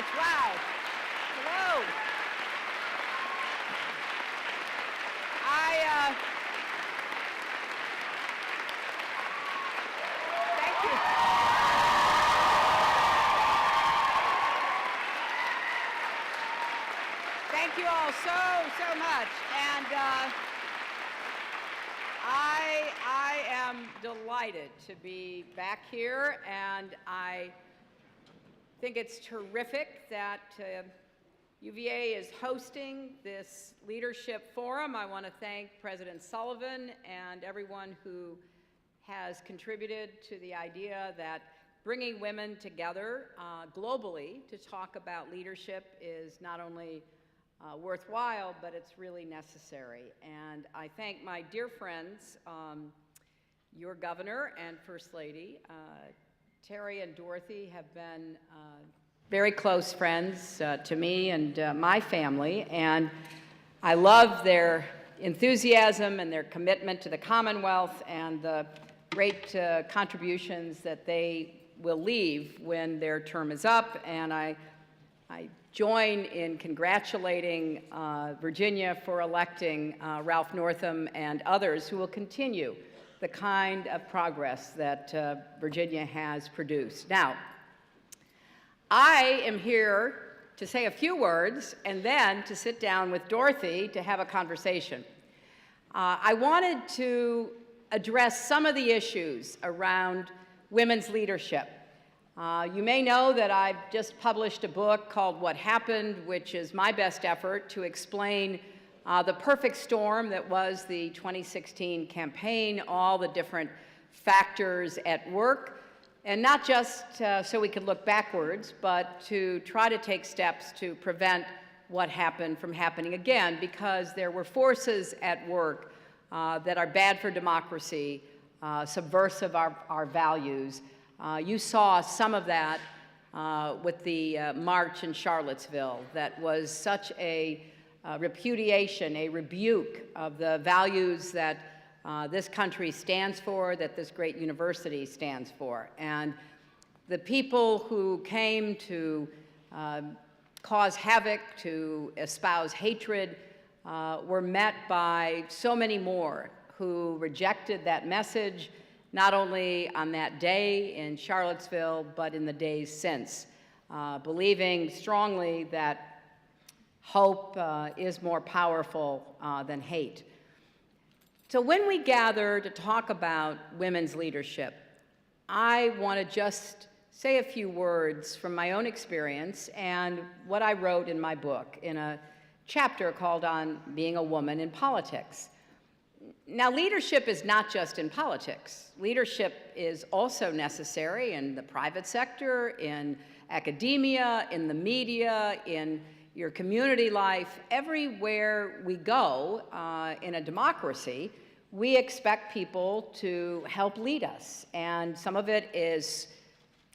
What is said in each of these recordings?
much. Wow. Hello. Thank you. Thank you all so much. And I am delighted to be back here, and I think it's terrific that UVA is hosting this leadership forum. I want to thank President Sullivan and everyone who has contributed to the idea that bringing women together globally to talk about leadership is not only worthwhile, but it's really necessary. And I thank my dear friends, your governor and First Lady. Terry and Dorothy have been very close friends to me and my family, and I love their enthusiasm and their commitment to the Commonwealth and the great contributions that they will leave when their term is up. And I join in congratulating Virginia for electing Ralph Northam and others who will continue the kind of progress that Virginia has produced. Now, I am here to say a few words and then to sit down with Dorothy to have a conversation. I wanted to address some of the issues around women's leadership. You may know that I've just published a book called What Happened, which is my best effort to explain the perfect storm that was the 2016 campaign, all the different factors at work, and not just so we could look backwards, but to try to take steps to prevent what happened from happening again, because there were forces at work that are bad for democracy, subversive of our values. You saw some of that with the march in Charlottesville that was such a repudiation, a rebuke of the values that this country stands for, that this great university stands for. And the people who came to cause havoc, to espouse hatred, were met by so many more who rejected that message, not only on that day in Charlottesville, but in the days since, believing strongly that hope is more powerful than hate. So when we gather to talk about women's leadership, I want to just say a few words from my own experience and what I wrote in my book in a chapter called On Being a Woman in Politics. Now, leadership is not just in politics. Leadership is also necessary in the private sector, in academia, in the media, in your community life. Everywhere we go in a democracy, we expect people to help lead us. And some of it is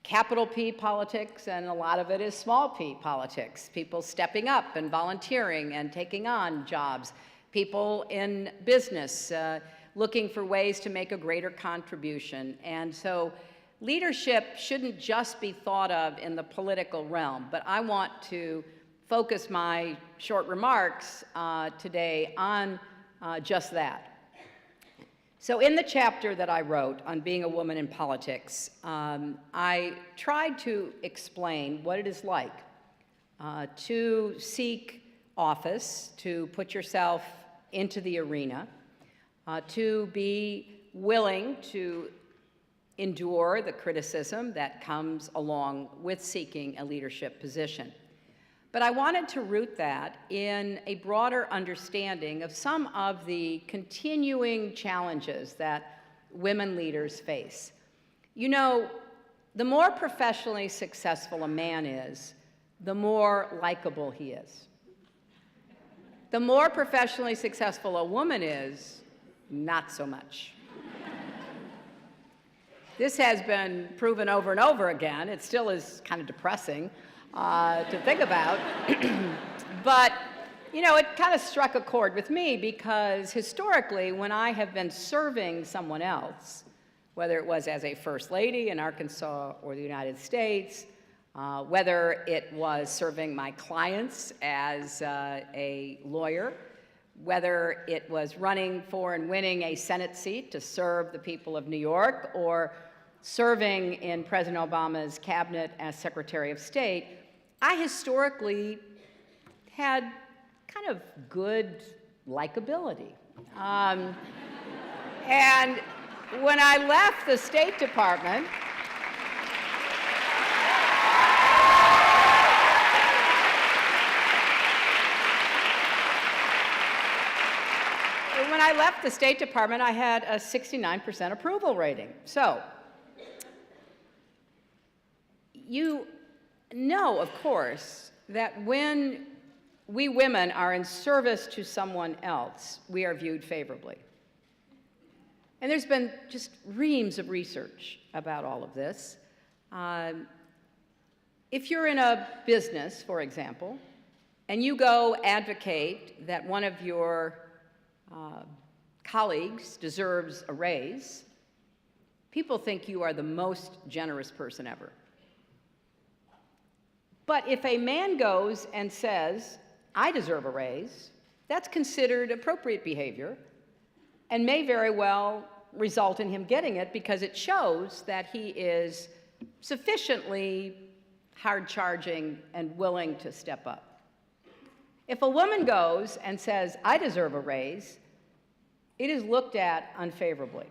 capital P politics, and a lot of it is small p politics. People stepping up and volunteering and taking on jobs. People in business looking for ways to make a greater contribution. And so leadership shouldn't just be thought of in the political realm, but I want to focus my short remarks today on just that. So in the chapter that I wrote on being a woman in politics, I tried to explain what it is like to seek office, to put yourself into the arena, to be willing to endure the criticism that comes along with seeking a leadership position. But I wanted to root that in a broader understanding of some of the continuing challenges that women leaders face. You know, the more professionally successful a man is, the more likable he is. The more professionally successful a woman is, not so much. This has been proven over and over again. It still is kind of depressing to think about. But, you know, it kind of struck a chord with me because historically, when I have been serving someone else, whether it was as a first lady in Arkansas or the United States, whether it was serving my clients as a lawyer, whether it was running for and winning a Senate seat to serve the people of New York, or serving in President Obama's cabinet as Secretary of State, I historically had kind of good likability. And when I left the State Department, I had a 69% approval rating. So, you know, of course, that when we women are in service to someone else, we are viewed favorably. And there's been just reams of research about all of this. If you're in a business, for example, and you go advocate that one of your colleagues deserves a raise, people think you are the most generous person ever. But if a man goes and says, I deserve a raise, that's considered appropriate behavior and may very well result in him getting it because it shows that he is sufficiently hard-charging and willing to step up. If a woman goes and says, I deserve a raise, it is looked at unfavorably.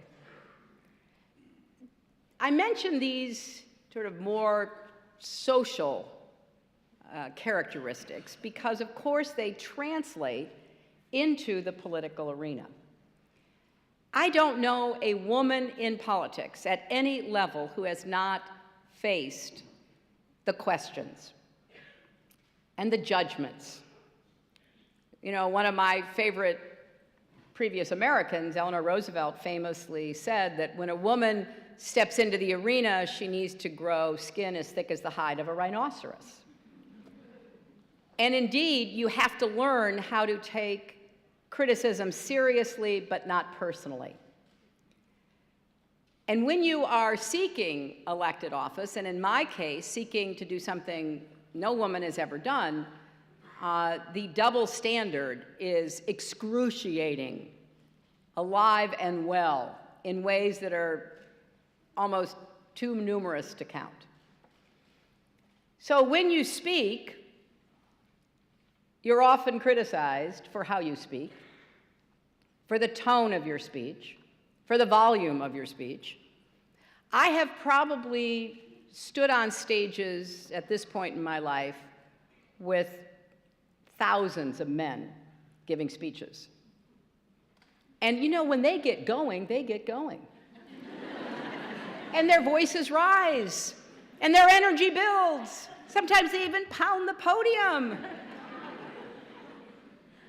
I mention these sort of more social characteristics because, of course, they translate into the political arena. I don't know a woman in politics at any level who has not faced the questions and the judgments. You know, one of my favorite previous Americans, Eleanor Roosevelt, famously said that when a woman steps into the arena, she needs to grow skin as thick as the hide of a rhinoceros. And indeed, you have to learn how to take criticism seriously, but not personally. And when you are seeking elected office, and in my case, seeking to do something no woman has ever done, the double standard is excruciating, alive and well, in ways that are almost too numerous to count. So when you speak, you're often criticized for how you speak, for the tone of your speech, for the volume of your speech. I have probably stood on stages at this point in my life with thousands of men giving speeches. And you know, when they get going, they get going. And their voices rise, and their energy builds. Sometimes they even pound the podium.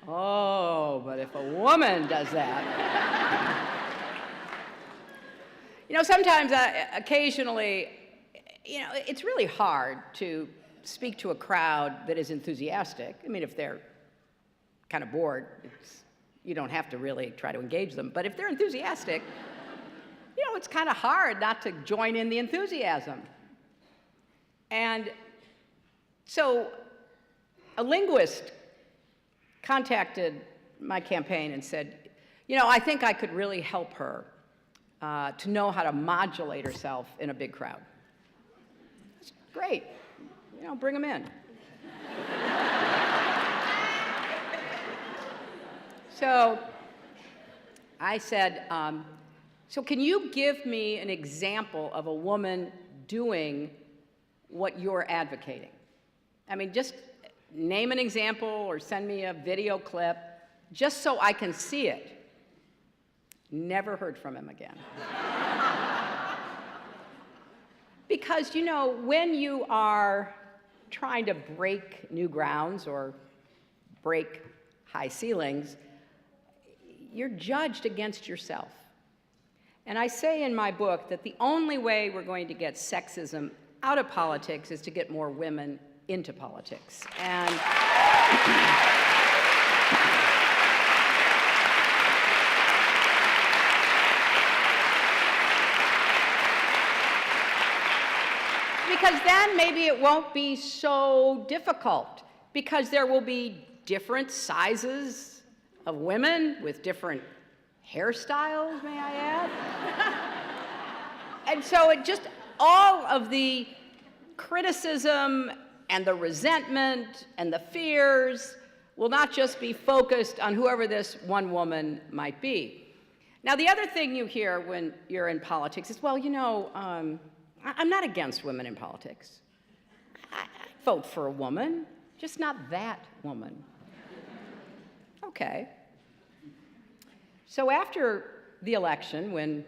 Oh, but if a woman does that. You know, sometimes, occasionally, you know, it's really hard to speak to a crowd that is enthusiastic. I mean, if they're kind of bored, you don't have to really try to engage them. But if they're enthusiastic, you know, it's kind of hard not to join in the enthusiasm. And so a linguist contacted my campaign and said, you know, I think I could really help her to know how to modulate herself in a big crowd. That's great. You know, bring them in. So I said, so can you give me an example of a woman doing what you're advocating? I mean, just name an example or send me a video clip just so I can see it. Never heard from him again. Because, you know, when you are trying to break new grounds or break high ceilings, you're judged against yourself. And I say in my book that the only way we're going to get sexism out of politics is to get more women into politics. And because then maybe it won't be so difficult, because there will be different sizes of women with different hairstyles, may I add? And so it just, all of the criticism and the resentment and the fears will not just be focused on whoever this one woman might be. Now, the other thing you hear when you're in politics is, well, you know, I'm not against women in politics. I vote for a woman, just not that woman. Okay. So after the election, when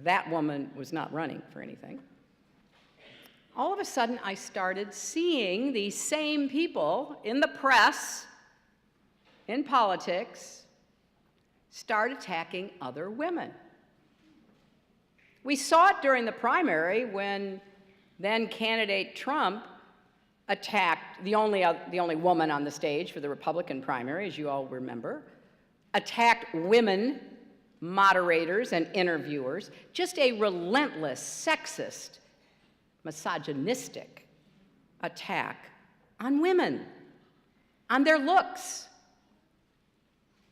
that woman was not running for anything, all of a sudden I started seeing these same people in the press, in politics, start attacking other women. We saw it during the primary when then candidate Trump attacked the only woman on the stage for the Republican primary, as you all remember, attacked women moderators and interviewers, just a relentless, sexist, misogynistic attack on women, on their looks,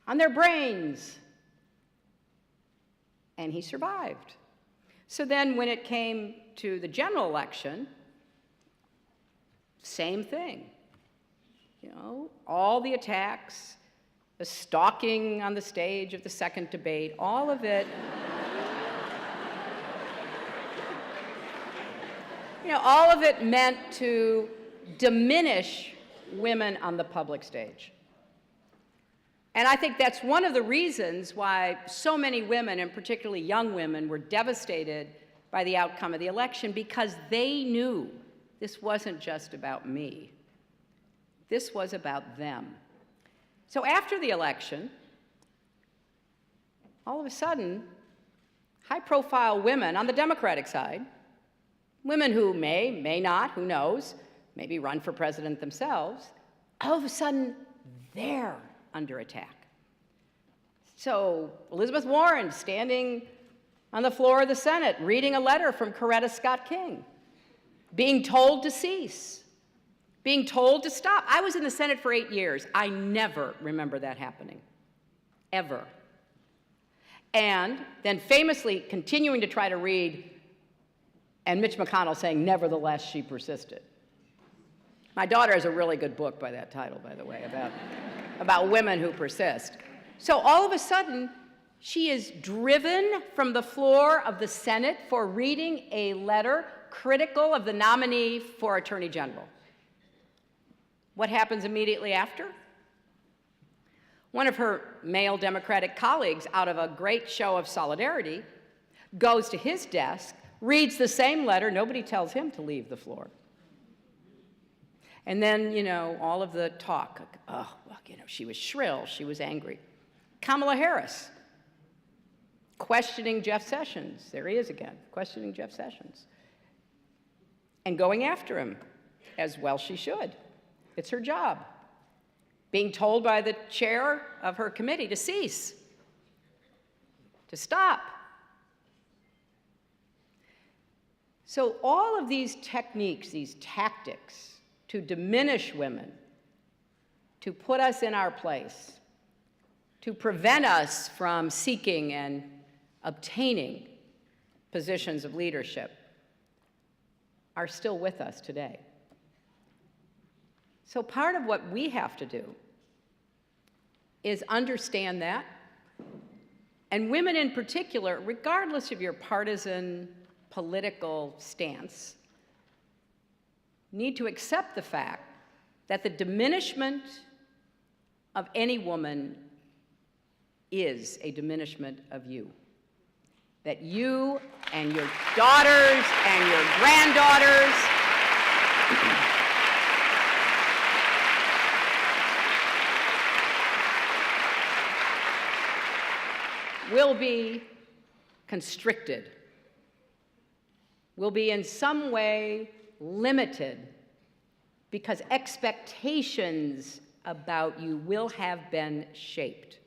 on their brains. And he survived. So then when it came to the general election, same thing. You know, all the attacks, the stalking on the stage of the second debate, all of it, you know, all of it meant to diminish women on the public stage. And I think that's one of the reasons why so many women, and particularly young women, were devastated by the outcome of the election, because they knew this wasn't just about me. This was about them. So after the election, all of a sudden, high-profile women on the Democratic side, women who may not, who knows, maybe run for president themselves, all of a sudden, they're under attack. So Elizabeth Warren standing on the floor of the Senate, reading a letter from Coretta Scott King, being told to cease, being told to stop. I was in the Senate for 8 years. I never remember that happening, ever. And then famously continuing to try to read, and Mitch McConnell saying, nevertheless, she persisted. My daughter has a really good book by that title, by the way, about women who persist. So all of a sudden, she is driven from the floor of the Senate for reading a letter critical of the nominee for Attorney General. What happens immediately after? One of her male Democratic colleagues, out of a great show of solidarity, goes to his desk, reads the same letter. Nobody tells him to leave the floor. And then, you know, all of the talk, oh, well, you know, she was shrill, she was angry. Kamala Harris, questioning Jeff Sessions. There he is again, questioning Jeff Sessions. And going after him, as well she should. It's her job. Being told by the chair of her committee to cease, to stop. So all of these techniques, these tactics, to diminish women, to put us in our place, to prevent us from seeking and obtaining positions of leadership, are still with us today. So part of what we have to do is understand that, and women in particular, regardless of your partisan political stance, need to accept the fact that the diminishment of any woman is a diminishment of you. That you and your daughters and your granddaughters will be constricted, will be in some way limited, because expectations about you will have been shaped.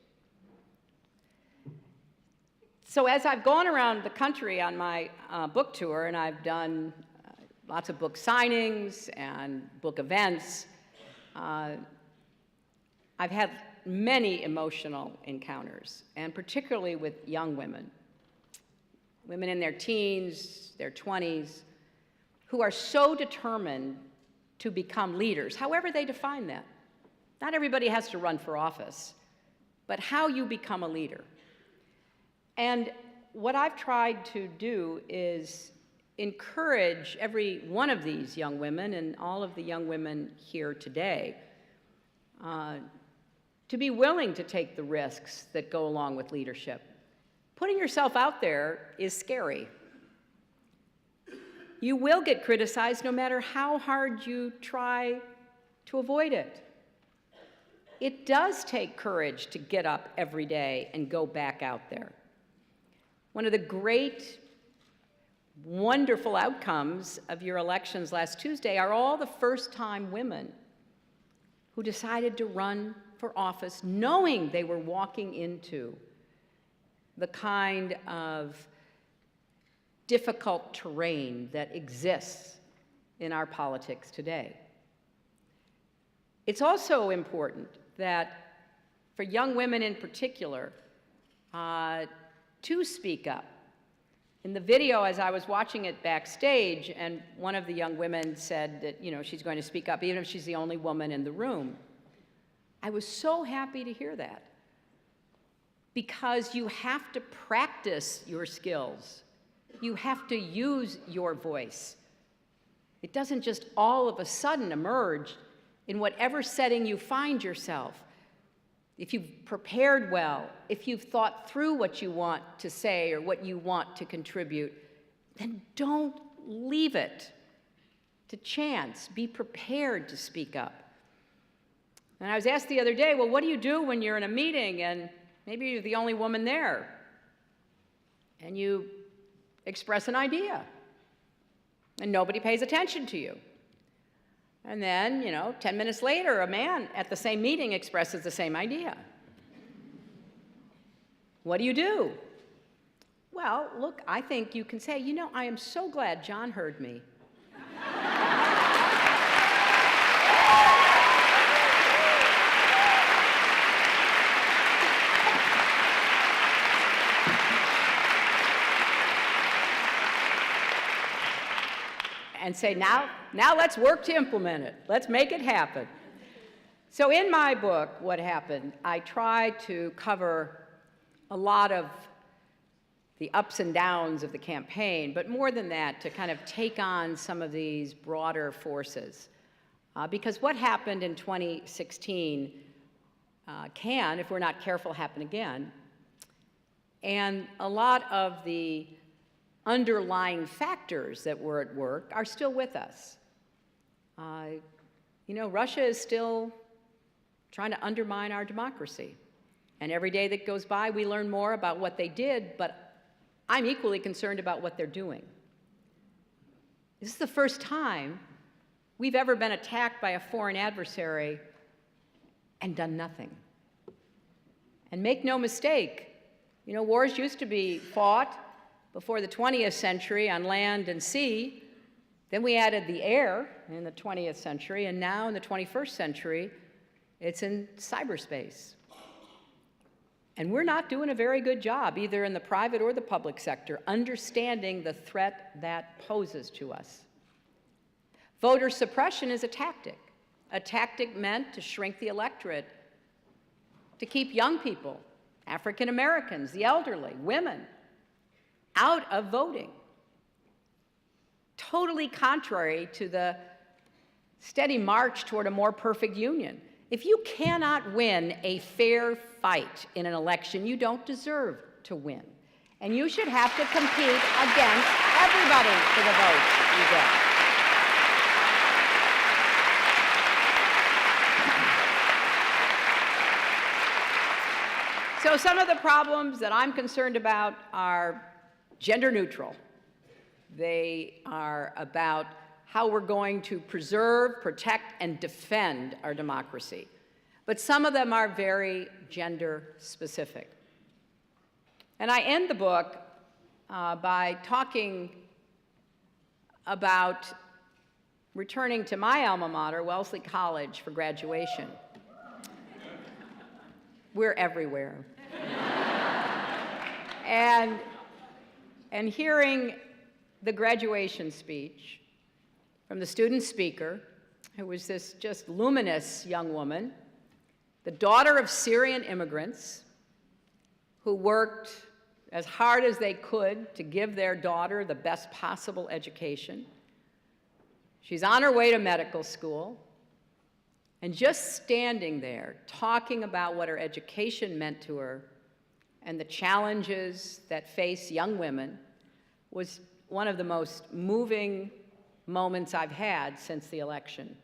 So as I've gone around the country on my book tour, and I've done lots of book signings and book events. I've had many emotional encounters, and particularly with young women. Women in their teens, their 20s, who are so determined to become leaders, however they define that. Not everybody has to run for office, but how you become a leader. And what I've tried to do is encourage every one of these young women and all of the young women here today to be willing to take the risks that go along with leadership. Putting yourself out there is scary. You will get criticized no matter how hard you try to avoid it. It does take courage to get up every day and go back out there. One of the great, wonderful outcomes of your elections last Tuesday are all the first-time women who decided to run for office knowing they were walking into the kind of difficult terrain that exists in our politics today. It's also important that for young women in particular, to speak up. In the video, as I was watching it backstage, and one of the young women said that, you know, she's going to speak up even if she's the only woman in the room. I was so happy to hear that, because you have to practice your skills. You have to use your voice. It doesn't just all of a sudden emerge in whatever setting you find yourself. If you've prepared well, if you've thought through what you want to say or what you want to contribute, then don't leave it to chance. Be prepared to speak up. And I was asked the other day, well, what do you do when you're in a meeting and maybe you're the only woman there and you express an idea and nobody pays attention to you? And then, 10 minutes later, a man at the same meeting expresses the same idea. What do you do? Well, look, I think you can say, I am so glad John heard me. And say, now let's work to implement it. Let's make it happen. So in my book, What Happened, I tried to cover a lot of the ups and downs of the campaign, but more than that, to kind of take on some of these broader forces. Because what happened in 2016 can, if we're not careful, happen again. And a lot of the underlying factors that were at work are still with us. Russia is still trying to undermine our democracy. And every day that goes by, we learn more about what they did, but I'm equally concerned about what they're doing. This is the first time we've ever been attacked by a foreign adversary and done nothing. And make no mistake, wars used to be fought before the 20th century on land and sea. Then we added the air in the 20th century, and now in the 21st century, it's in cyberspace. And we're not doing a very good job, either in the private or the public sector, understanding the threat that poses to us. Voter suppression is a tactic meant to shrink the electorate, to keep young people, African Americans, the elderly, women, out of voting. Totally contrary to the steady march toward a more perfect union. If you cannot win a fair fight in an election, you don't deserve to win. And you should have to compete against everybody for the votes you get. So some of the problems that I'm concerned about are gender neutral. They are about how we're going to preserve, protect, and defend our democracy. But some of them are very gender specific. And I end the book by talking about returning to my alma mater, Wellesley College, for graduation. We're everywhere. And hearing the graduation speech from the student speaker, who was this just luminous young woman, the daughter of Syrian immigrants who worked as hard as they could to give their daughter the best possible education. She's on her way to medical school, and just standing there talking about what her education meant to her and the challenges that face young women was one of the most moving moments I've had since the election.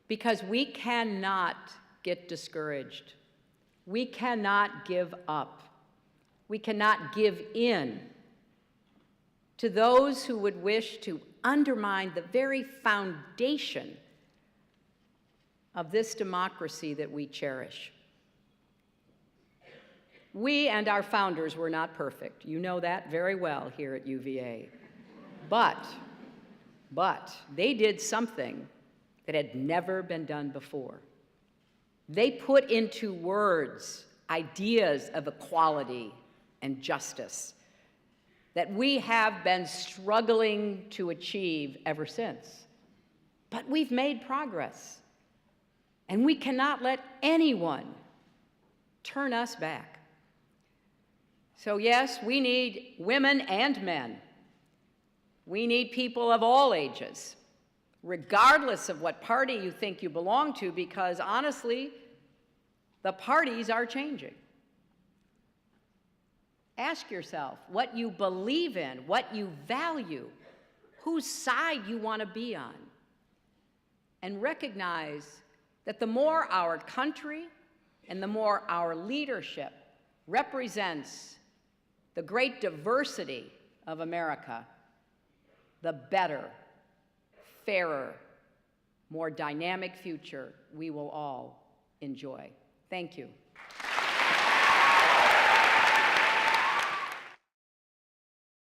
Because we cannot get discouraged. We cannot give up. We cannot give in to those who would wish to undermine the very foundation of this democracy that we cherish. We and our founders were not perfect. You know that very well here at UVA. But they did something that had never been done before. They put into words ideas of equality and justice that we have been struggling to achieve ever since. But we've made progress, and we cannot let anyone turn us back. So yes, we need women and men. We need people of all ages, regardless of what party you think you belong to, because honestly, the parties are changing. Ask yourself what you believe in, what you value, whose side you want to be on, and recognize that the more our country and the more our leadership represents the great diversity of America, the better, fairer, more dynamic future we will all enjoy. Thank you.